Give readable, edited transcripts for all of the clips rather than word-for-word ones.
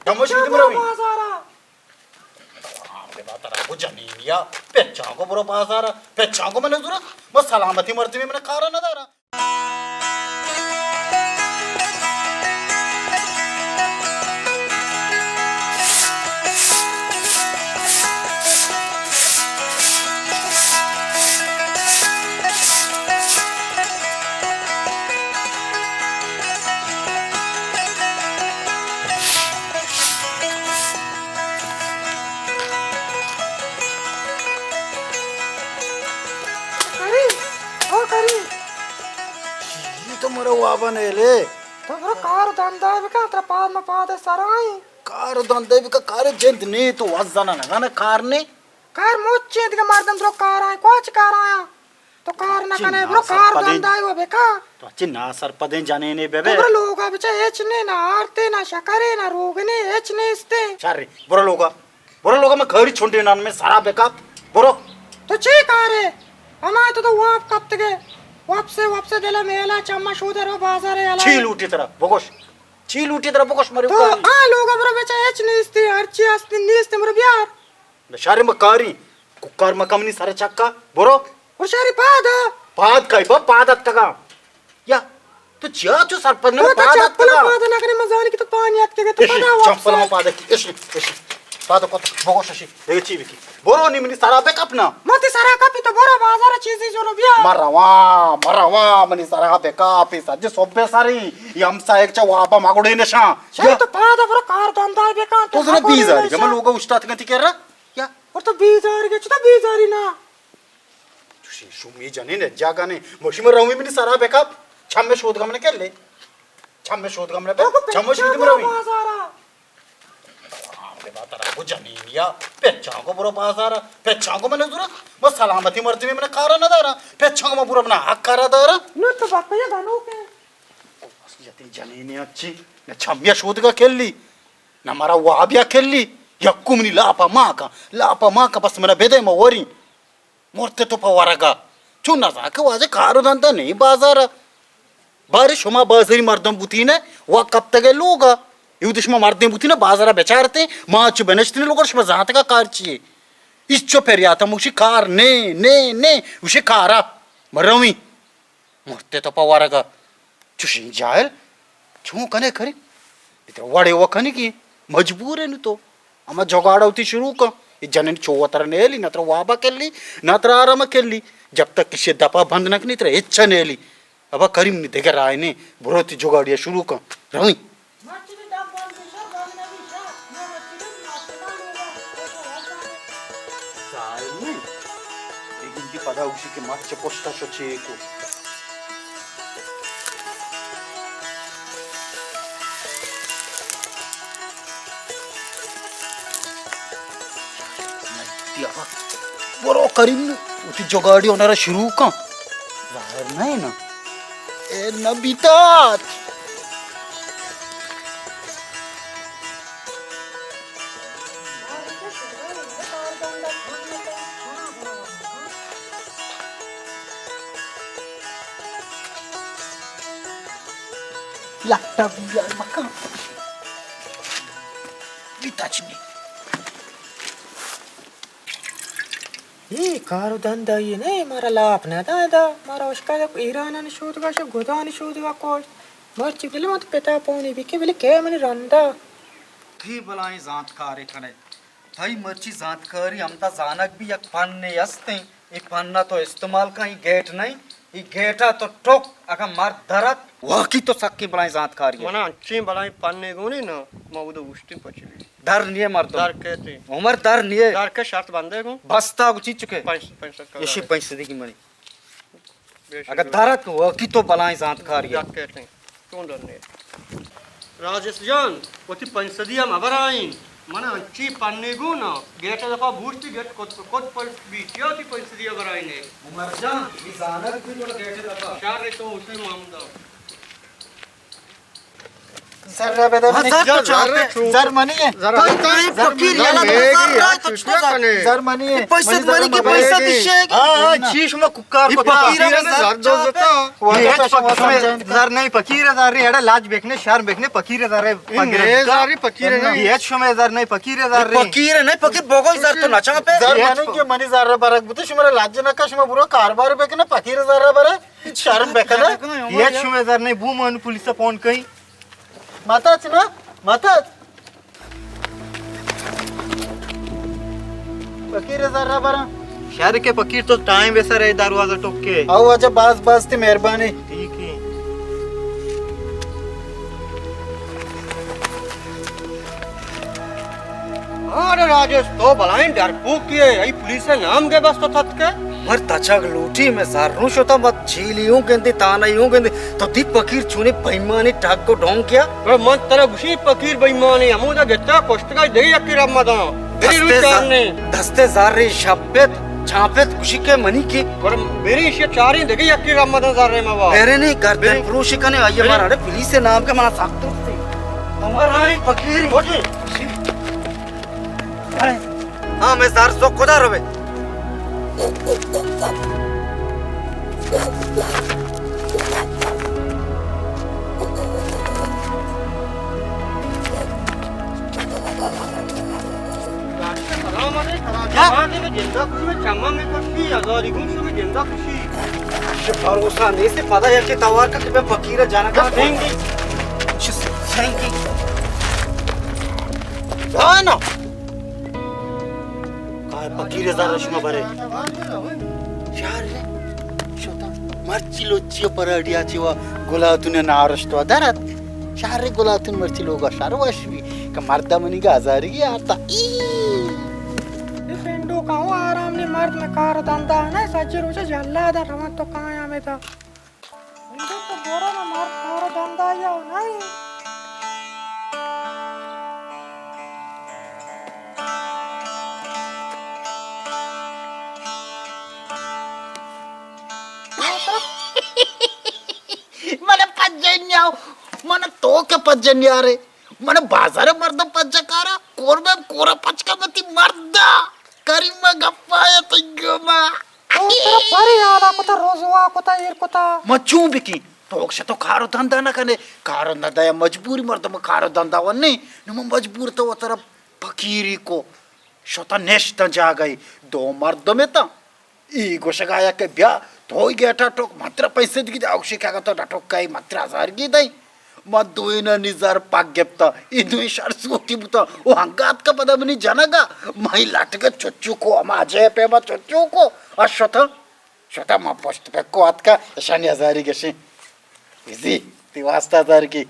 Kamu sih dimana wi? Tara ko janiya peccha ko buro pasara peccha ko मैंने जरूरत बस सलामती मर्जी में मैंने खारा ना दारा मरो वाबन एले तो बरो कार धंधा भी का तेरा पाद में पाद सराय कार धंधे भी का कार जेंद नहीं तो वज़ना ना ना कार ने कार मोचे दिख मारदम बरो कार आए कुछ कार आया तो कार ना कने बरो कार धंधा ही वो बेका तो अच्छी ना सर पदें जाने ने बेबे बरो लोग अब चाहे एच ने ना आरते ना शकरे ना रोग ने एच ने इसते चारे बरो लोगा मैं खरी छोंटे नान में सारा बेका बरो तो चे कार है हमारे तो वो आप कब तक वापसे दिला मेला चम्मा शूदर बाजार है अला चील उठी तरह बगोश मरे तो आ लोग अब बेचा एच निस्ती हरची अस्ती निस्ती मरे बियार नशारे मकारी कुकर मकमनी सारे चक्का बरो और शारी पाद काय बा पादत का या तो जिया तो सरपंच ने पादत का पाद ना करे मजाली की तो पानी आत के तो पदा वापस चंपल में पादत की इशी पाद को बगोश अशी एक चीज की बोरो निमनी सारा बैकअप ना मते सारा कपी तो बोरो बाजार चीज जो रो बिया मरवा मनी सारा बैकअप इस आज सोबे सारी यमसा एक चा वाबा मागोडे नशा ये तो पाद बरो कार धंधा बेका तो उसने 20,000 का मैं लोगों उस्ताद गंती कह रहा या और तो 20,000 के तो 20,000 ना शुमी जाने ने जागा ने मोशी में रहूं मनी सारा बैकअप छम में शोध गमने कर ले छम में शोध गमने पे छम में शोध में रहूं तरा को जनिया पेच्चा को बुरो बाजार पेच्चा को मैंने जरूरत बस सलामती मर्जी में मैंने खारा ना दारा पेच्चा को मैं बुरो अपना हक करा दारा न तो बाप ये दानो के यति जनिने अच्छी न छमिया शोध का खेल ली न हमारा वाबिया खेल ली यक्कुमनी लापा माँ का बस मेरा बेदे में वरी मोरते तो पवारा का चुना सा के वाजे खारो दंता नहीं बाजार बारिश हुमा बाजारी मर्दम बुती ने वा कब तक लोगा युद्ध मारते बुती ना बाजारा बेचारते माच बनस्ती लोग जाते का कार चाहिए इच्छो फेरियाता मुशी कार ने उसे कारा मरवी मरते तो पवारा का चुशी जायल छू कने खरी इधर वाड़े वो खनी की मजबूर है न तो अम्मा जोगाड़ती शुरू का जनन चौतर नेली नत्र वाबा केली नत्र आराम केली जब तक किसी दपा बंद नक नहीं तेरे इच्छा नेली अब करीम नहीं देखे राय ने बुरोती जोगाड़िया शुरू का रवी pada usi ke matche posta socheko dia boro karim uti jogadi onara shuru ka zahir nahi na e nabitat लगता यार मक्का विताचनी ये कार धंधा ये नहीं मारा लाभ ना दादा मारा उसका जब ईरान ने शोध का शो गोदा ने शोध का कोई मर चिपले मत पिता पौनी भी के बोले क्या मैंने रंदा थी बलाई जांच करे कने थई मर्ची जांच करी हम ता जानक भी एक पन्ने हस्ते एक पन्ना तो इस्तेमाल का ही गेट नहीं ये गेटा तो टोक अगर मार धरत वाकी तो सक्की बलाई जांच करी मना अच्छी बलाई पन्ने गोनी ना मौदो उष्टी पचली डर नहीं है मर तो डर कहते उमर डर नहीं है डर के शर्त बंदे को बस्ता को चीज चुके 5 ये 5 की मनी अगर धरत वाकी तो बलाई जांच करी या कहते क्यों डरने राजेश जान वती पंचदिया मबराइन मना अच्छी पन्ने गो ना गेट दफा बूस्टी गेट कोत पर बीटिया ती पंचदिया बराइने उमर जान ये जानक भी तो गेट दफा चार रे तो उसे मामदा जर बेदे मनी जर मनी है फकीर याला जर मनी है पैसे मनी के पैसा दिशेगी हां चीश में कुक्कार फकीर जर नहीं फकीर जर रे एड़ा लाज बेखने शर्म बेखने फकीर जर रे फकीर नहीं ये शमे जर नहीं फकीर जर रे फकीर नहीं फकीर बोगो जर तो नाचा पे जर मनी के मनी जर बरक बुते शुमरा लाज न कश में बुरो कारबार बेकने फकीर जर बरे शर्म बेकने ये शमे जर नहीं बू मन पुलिस फोन कई माताच ना माताच फकीर जरा बरा शहर के फकीर तो टाइम वैसा रहे दरवाजा टोक के आओ अच्छा बास बास ते मेहरबानी ठीक है अरे राजेश तो भलाइन डरपोक किए आई पुलिस से नाम के बस तो थत के मर तचक लूटी में सारू शोता मत छीलियों गेंदे ताना यूं गेंदे तो दी फकीर चुने बेईमानी टाक को ढोंग किया अरे मन तेरा गुशी फकीर बेईमानी हमू जा गेता कोष्ट का दे यकी रमदा मेरी रुचार ने दस्ते जार रे शब्बेत छापेत खुशी के मनी की और मेरी इसे चारी देखे यकी रमदा जार रे मावा मेरे नहीं गर्दन फरोशी कने आइए मारा रे पुलिस से नाम के मना साक्तो से हमारा ही फकीर होजी हां मैं सार सो खुदा रवे भरोसा नहीं से पता है कि तवार का कि फकीर जाना का देंगे जाना काय फकीर जरा शुमा बरे यार शोता मर्ची लोची परडियाची व गुलातून नारस्तो दरात शारे गुलातून मर्ची लोगा शारवाशवी का मर्दा मनी का हजारी आता फेंडो काओ आराम ने मर्द में कार धंधा ना सच्चे रोचे जल्ला दा रवा तो काया में था फेंडो तो बोरा में मर्द कार धंधा या नहीं मन पज्जन्याव मन तो के पज्जन्या रे मन बाजार मर्द पज्जकारा कोर में कोरा पचका मती मर्दा करीमा गप्पाया तंगमा परे आला कोता रोजवा कोता एर कोता मचू बिकी तोक्ष तो खारो धंदा न कने खारो धंदा या मजबूरी मर्द में खारो धंदा वन्नी नम मजबूर तो वतर फकीरी को शोता नेस्ट जा गई दो मर्द में ता ई गोशगाया के ब्या तो गया टोक मात्र पैसे दिगी औषी क्या तो टोक काय मात्र हजार गी दई मत दोईना निजार पाक गेप्ता ई दुई शार सोकी बुता ओ हंगात का पदा मनी जनगा माई लाटक चुच्चू को माझे पे मा चुच्चू को अशोता शोता मा पोस्ट पे को आत का शानी हजारी गेशी इजी ती वास्ता हजार की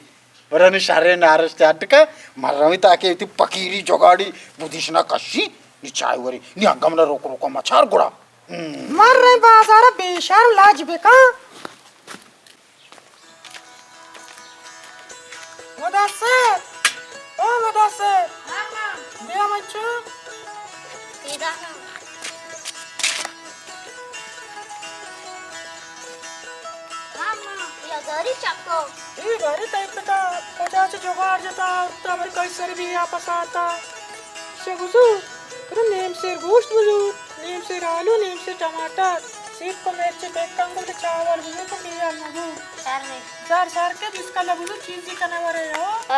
वरन शारे नारस्ते अटका मरवी ताके ती पकीरी जोगाडी बुदिशना कशी नी चाय वरी नी हंगामला रोक रोक मछार गुडा मर रहे बाजार बेशर्म लाज बेका मुदस्सिर ओ मुदस्सिर दिया मच्छू सीधा या घरी चक्को ये घरी टाइप का पचास जुगाड़ जता तब कई सर भी आपस आता से बुझू पर नीम से गोश्त बुझू नीम से आलू नीम से टमाटर सीप को मिर्च बेकंग को चावल बुझू को बिया मगू सर रे सर के जिसका लगू चीज ही करने वाले हो